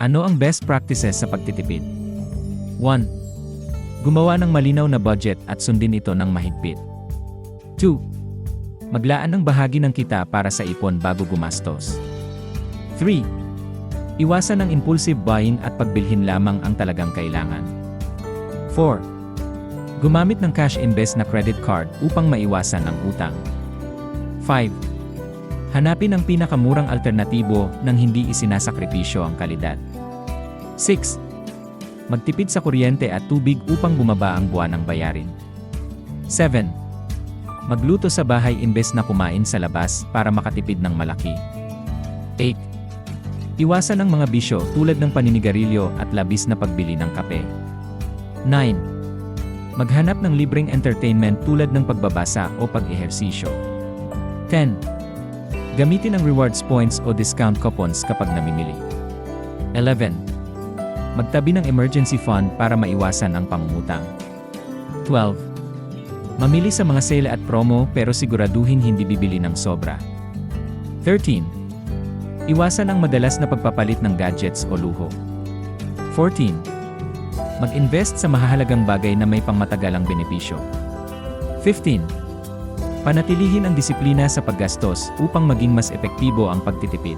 Ano ang best practices sa pagtitipid? 1. Gumawa ng malinaw na budget at sundin ito ng mahigpit. 2. Maglaan ng bahagi ng kita para sa ipon bago gumastos. 3. Iwasan ang impulsive buying at pagbilhin lamang ang talagang kailangan. 4. Gumamit ng cash imbes na credit card upang maiwasan ang utang. 5. Hanapin ang pinakamurang alternatibo nang hindi isinasakripisyo ang kalidad. 6. Magtipid sa kuryente at tubig upang bumaba ang buwanang bayarin. 7. Magluto sa bahay imbes na kumain sa labas para makatipid ng malaki. 8. Iwasan ang mga bisyo tulad ng paninigarilyo at labis na pagbili ng kape. 9. Maghanap ng libreng entertainment tulad ng pagbabasa o pag-ehersisyo. 10. Gamitin ang rewards points o discount coupons kapag namimili. 11. Magtabi ng emergency fund para maiwasan ang pangungutang. 12. Mamili sa mga sale at promo pero siguraduhin hindi bibili ng sobra. 13. Iwasan ang madalas na pagpapalit ng gadgets o luho. 14. Mag-invest sa mahahalagang bagay na may pangmatagalang benepisyo. 15. Panatilihin ang disiplina sa paggastos upang maging mas epektibo ang pagtitipid.